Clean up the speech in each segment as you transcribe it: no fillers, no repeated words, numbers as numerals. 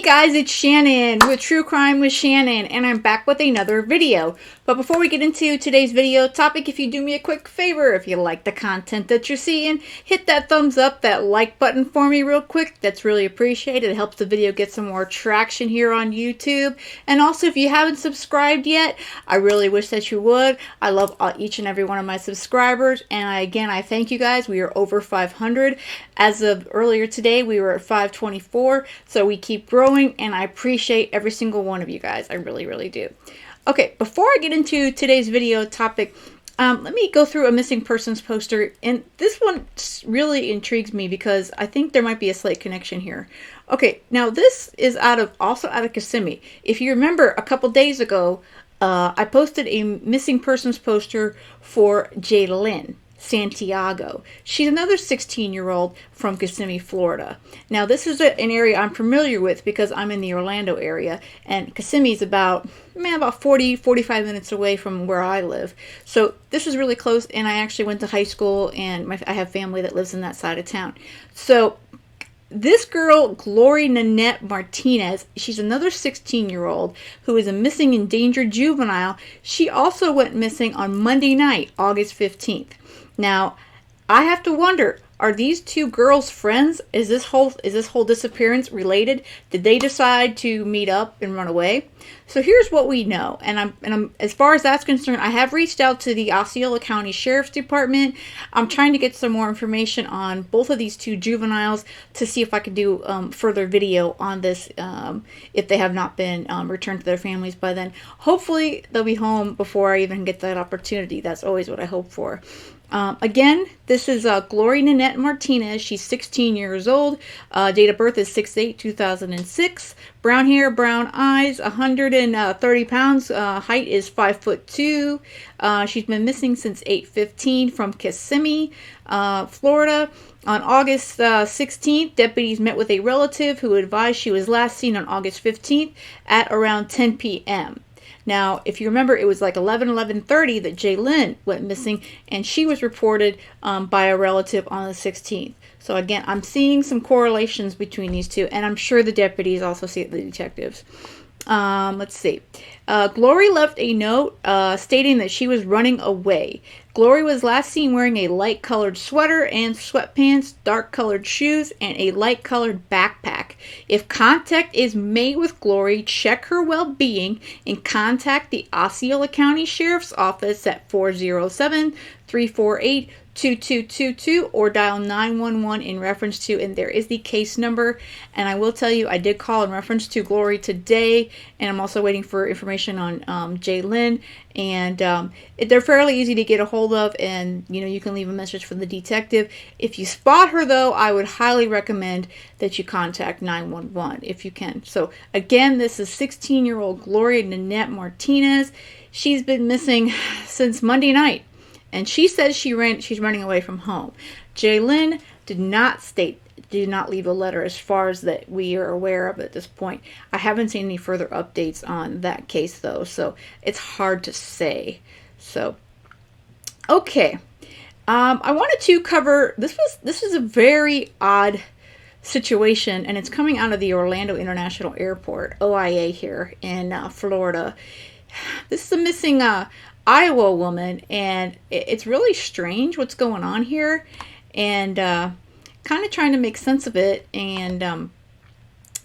guys, it's Shannon with True Crime with Shannon, and I'm back with another video. But before we get into today's video topic, if you do me a quick favor, if you like the content that you're seeing, hit that thumbs up, that like button for me real quick. That's really appreciated. It helps the video get some more traction here on YouTube. And also, if you haven't subscribed yet, I really wish that you would. I love each and every one of my subscribers, and I thank you guys. We are over 500. As of earlier today, we were at 524, so we keep growing, and I appreciate every single one of you guys. I really, really do. Okay, before I get into today's video topic, let me go through a missing persons poster, and this one really intrigues me because I think there might be a slight connection here. Okay, now this is also out of Kissimmee. If you remember, a couple days ago, I posted a missing persons poster for Lint Santiago. She's another 16-year-old from Kissimmee, Florida. Now, this is an area I'm familiar with because I'm in the Orlando area, and Kissimmee is about 40-45 minutes away from where I live. So this is really close, and I actually went to high school, and I have family that lives in that side of town. So this girl, Nanette Martinez, she's another 16-year-old who is a missing endangered juvenile. She also went missing on Monday night, August 15th. Now, I have to wonder, are these two girls friends? Is this whole disappearance related? Did they decide to meet up and run away? So here's what we know, and I'm as far as that's concerned, I have reached out to the Osceola County Sheriff's Department. I'm trying to get some more information on both of these two juveniles to see if I can do further video on this if they have not been returned to their families by then. Hopefully they'll be home before I even get that opportunity. That's always what I hope for. Again, this is Nanette Martinez. She's 16 years old. Date of birth is 6/8/2006. Brown hair, brown eyes, 130 pounds. Height is 5'2". She's been missing since 8/15 from Kissimmee, Florida. On August 16th, deputies met with a relative who advised she was last seen on August 15th at around 10 p.m. Now, if you remember, it was like 11:30 that Lint went missing, and she was reported by a relative on the 16th. So again, I'm seeing some correlations between these two, and I'm sure the deputies also see it, the detectives. Let's see. Glory left a note stating that she was running away. Glory was last seen wearing a light-colored sweater and sweatpants, dark-colored shoes, and a light-colored backpack. If contact is made with Glory, check her well-being and contact the Osceola County Sheriff's Office at 407-348-2222 or dial 911 in reference to, and there is the case number. And I will tell you, I did call in reference to Glory today, and I'm also waiting for information on Lynn, and they're fairly easy to get a hold of, and you can leave a message for the detective. If you spot her though, I would highly recommend that you contact 911 if you can. So again, this is 16-year-old Nanette Martinez. She's been missing since Monday night, and she says she's running away from home. Lynn did not leave a letter as far as that we are aware of at this point. I haven't seen any further updates on that case though, so it's hard to say. So, okay. I wanted to cover, this is a very odd situation, and it's coming out of the Orlando International Airport, OIA here in Florida. This is a missing Iowa woman, and it's really strange what's going on here, and kind of trying to make sense of it. And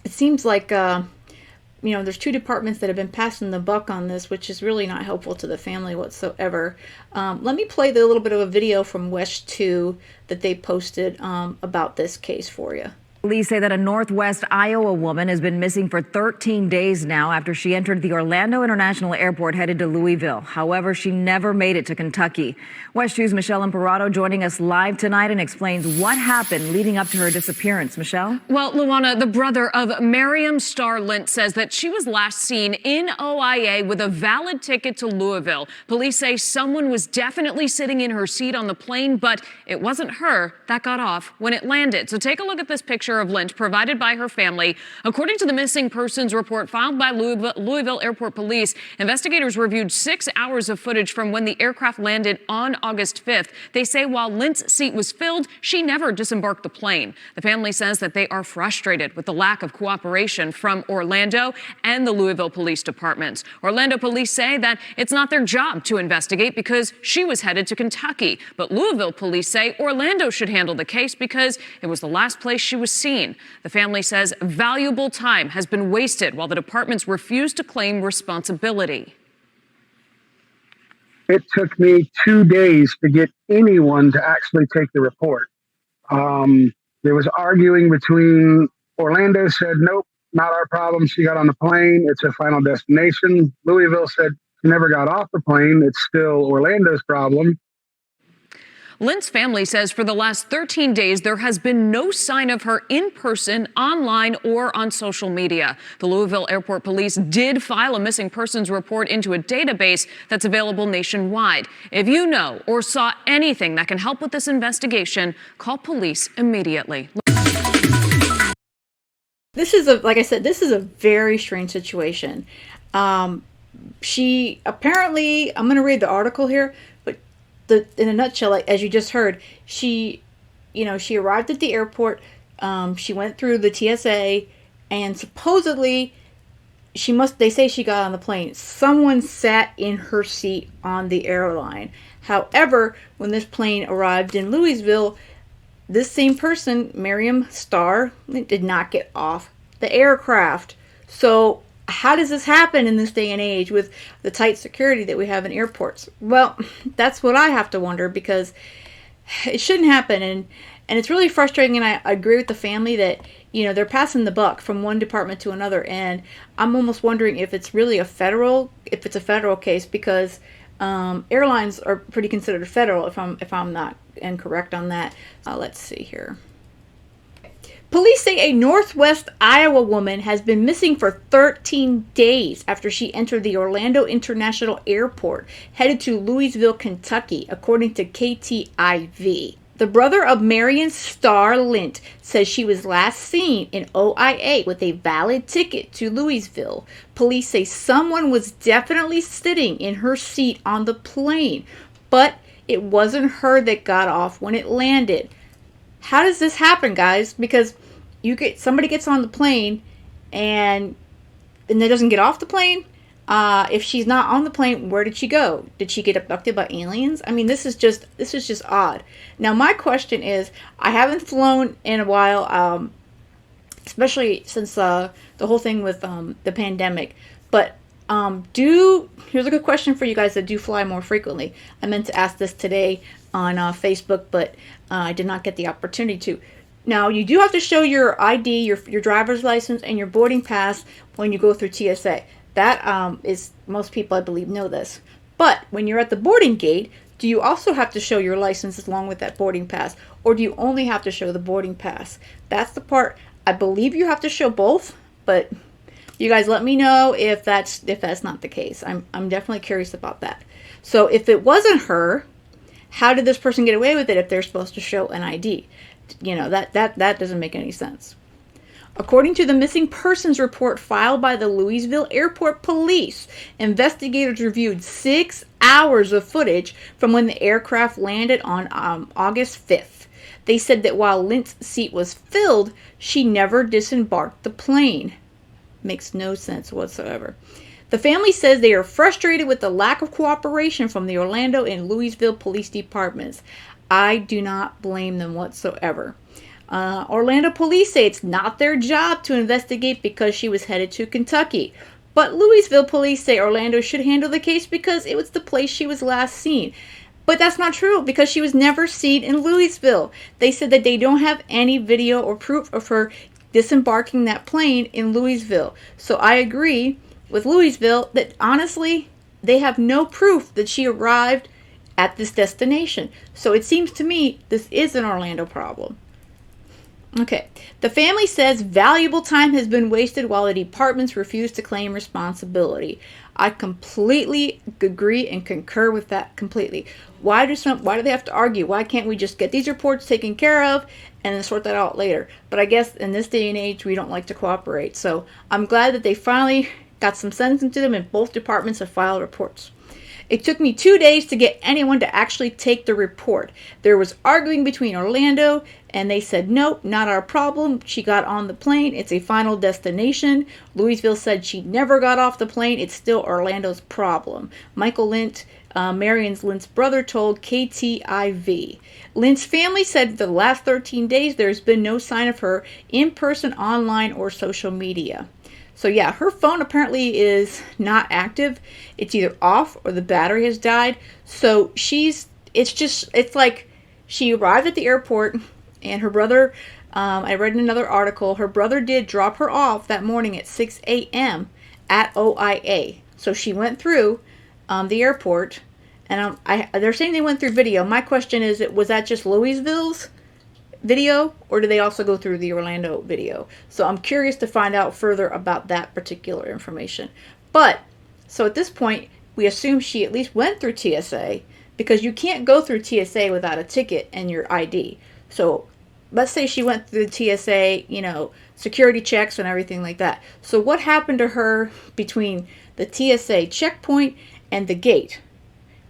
it seems like there's two departments that have been passing the buck on this, which is really not helpful to the family whatsoever. Let me play the little bit of a video from West 2 that they posted about this case for you. Police say that a Northwest Iowa woman has been missing for 13 days now after she entered the Orlando International Airport headed to Louisville. However, she never made it to Kentucky. West 2's Michelle Imperato joining us live tonight and explains what happened leading up to her disappearance. Michelle? Well, Luana, the brother of Miriam Lint says that she was last seen in OIA with a valid ticket to Louisville. Police say someone was definitely sitting in her seat on the plane, but it wasn't her that got off when it landed. So take a look at this picture picture of Lint provided by her family. According to the missing persons report filed by Louisville Airport Police, investigators reviewed 6 hours of footage from when the aircraft landed on August 5th. They say while Lint's seat was filled, she never disembarked the plane. The family says that they are frustrated with the lack of cooperation from Orlando and the Louisville Police Departments. Orlando police say that it's not their job to investigate because she was headed to Kentucky. But Louisville police say Orlando should handle the case because it was the last place she was seen. The family says valuable time has been wasted while the departments refuse to claim responsibility. It took me 2 days to get anyone to actually take the report. There was arguing between Orlando said, nope, not our problem. She got on the plane. It's her final destination. Louisville said she never got off the plane. It's still Orlando's problem. Lint's family says for the last 13 days, there has been no sign of her in person, online, or on social media. The Louisville Airport Police did file a missing persons report into a database that's available nationwide. If you know or saw anything that can help with this investigation, call police immediately. This is like I said, this is a very strange situation. She apparently, I'm going to read the article here, but in a nutshell, like, as you just heard, she arrived at the airport. She went through the TSA, and supposedly they say she got on the plane. Someone sat in her seat on the airline. However, when this plane arrived in Louisville, this same person, Miriam Starr, did not get off the aircraft. So how does this happen in this day and age with the tight security that we have in airports? Well, that's what I have to wonder, because it shouldn't happen. And it's really frustrating. And I agree with the family that, they're passing the buck from one department to another. And I'm almost wondering if it's really a federal case, because airlines are pretty considered federal, if I'm not incorrect on that. Let's see here. Police say a Northwest Iowa woman has been missing for 13 days after she entered the Orlando International Airport, headed to Louisville, Kentucky, according to KTIV. The brother of Miriam Starr, Lint, says she was last seen in OIA with a valid ticket to Louisville. Police say someone was definitely sitting in her seat on the plane, but it wasn't her that got off when it landed. How does this happen, guys? Because somebody gets on the plane and they doesn't get off the plane. If she's not on the plane, where did she go? Did she get abducted by aliens? I mean, this is just odd. Now, my question is, I haven't flown in a while, especially since the whole thing with the pandemic. But here's a good question for you guys that do fly more frequently. I meant to ask this today on Facebook, but I did not get the opportunity to. Now, you do have to show your ID, your driver's license, and your boarding pass when you go through TSA. That is, most people, I believe, know this. But when you're at the boarding gate, do you also have to show your license along with that boarding pass? Or do you only have to show the boarding pass? That's the part. I believe you have to show both, but you guys let me know if that's not the case. I'm definitely curious about that. So if it wasn't her, how did this person get away with it if they're supposed to show an ID? That doesn't make any sense. According to the missing persons report filed by the Louisville Airport Police, investigators reviewed 6 hours of footage from when the aircraft landed on August 5th. They said that while Lint's seat was filled, she never disembarked the plane. Makes no sense whatsoever. The family says they are frustrated with the lack of cooperation from the Orlando and Louisville police departments. I do not blame them whatsoever. Orlando police say it's not their job to investigate because she was headed to Kentucky. But Louisville police say Orlando should handle the case because it was the place she was last seen. But that's not true, because she was never seen in Louisville. They said that they don't have any video or proof of her disembarking that plane in Louisville. So I agree with Louisville that honestly, they have no proof that she arrived at this destination. So it seems to me this is an Orlando problem. Okay. The family says valuable time has been wasted while the departments refuse to claim responsibility. I completely agree and concur with that completely. Why do they have to argue? Why can't we just get these reports taken care of and then sort that out later? But I guess in this day and age, we don't like to cooperate. So I'm glad that they finally got some sense into them and both departments have filed reports. It took me 2 days to get anyone to actually take the report. There was arguing between Orlando, and they said, nope, not our problem. She got on the plane. It's a final destination. Louisville said she never got off the plane. It's still Orlando's problem. Michael Lint, Lint's brother, told KTIV. Lint's family said for the last 13 days there's been no sign of her in person, online, or social media. So yeah, her phone apparently is not active. It's either off or the battery has died. So it's like she arrived at the airport and her brother, I read in another article, her brother did drop her off that morning at 6 a.m. at OIA. So she went through the airport and they're saying they went through video. My question is, was that just Louisville's video, or do they also go through the Orlando video? So I'm curious to find out further about that particular information. But so at this point, we assume she at least went through TSA, because you can't go through TSA without a ticket and your ID. So let's say she went through the TSA, security checks and everything like that. So what happened to her between the TSA checkpoint and the gate,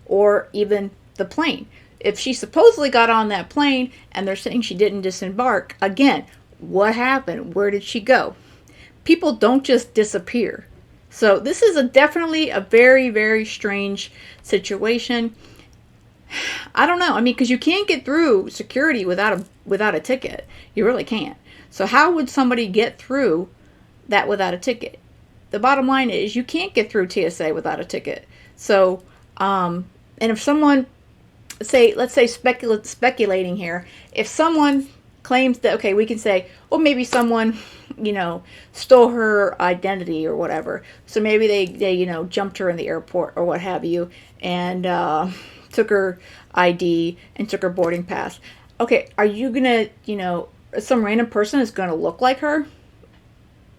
or even the plane? If she supposedly got on that plane and they're saying she didn't disembark, again, what happened? Where did she go? People don't just disappear. So this is definitely a very, very strange situation. I don't know. I mean, because you can't get through security without a ticket. You really can't. So how would somebody get through that without a ticket? The bottom line is you can't get through TSA without a ticket. So, and if someone, let's say speculating here, if someone claims that, okay, we can say, well, maybe someone, stole her identity or whatever. So maybe they jumped her in the airport or what have you, and took her ID and took her boarding pass. Okay, are you gonna, some random person is gonna look like her?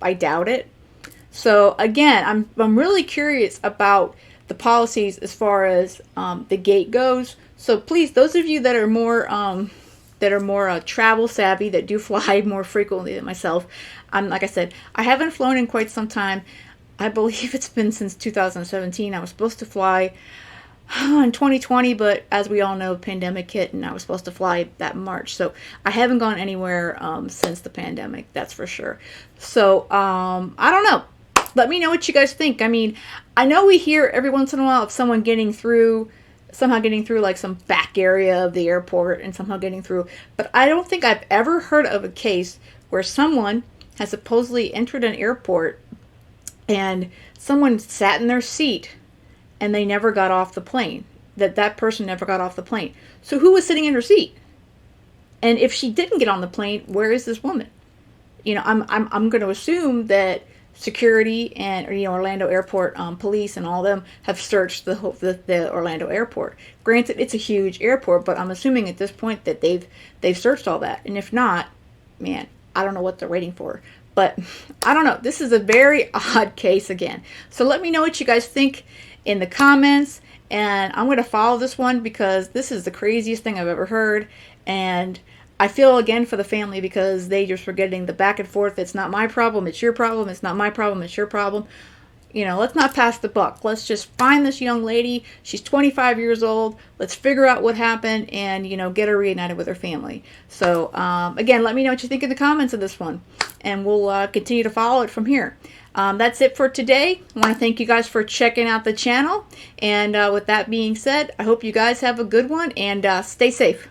I doubt it. So again, I'm really curious about the policies as far as the gate goes. So please, those of you that are more travel savvy, that do fly more frequently than myself, like I said, I haven't flown in quite some time. I believe it's been since 2017. I was supposed to fly in 2020, but as we all know, pandemic hit, and I was supposed to fly that March. So I haven't gone anywhere since the pandemic, that's for sure. So I don't know. Let me know what you guys think. I mean, I know we hear every once in a while of someone somehow getting through like some back area of the airport and somehow getting through, but I don't think I've ever heard of a case where someone has supposedly entered an airport and someone sat in their seat and they never got off the plane. That person never got off the plane. So who was sitting in her seat? And if she didn't get on the plane, where is this woman? I'm going to assume that security and Orlando Airport police and all of them have searched the Orlando Airport. Granted, it's a huge airport, but I'm assuming at this point that they've searched all that. And if not, man, I don't know what they're waiting for. But I don't know. This is a very odd case again. So let me know what you guys think in the comments. And I'm going to follow this one because this is the craziest thing I've ever heard. And I feel again for the family because they just were getting the back and forth. It's not my problem. It's your problem. It's not my problem. It's your problem. Let's not pass the buck. Let's just find this young lady. She's 25 years old. Let's figure out what happened and, get her reunited with her family. So, again, let me know what you think in the comments of this one. And we'll continue to follow it from here. That's it for today. I want to thank you guys for checking out the channel. And with that being said, I hope you guys have a good one and stay safe.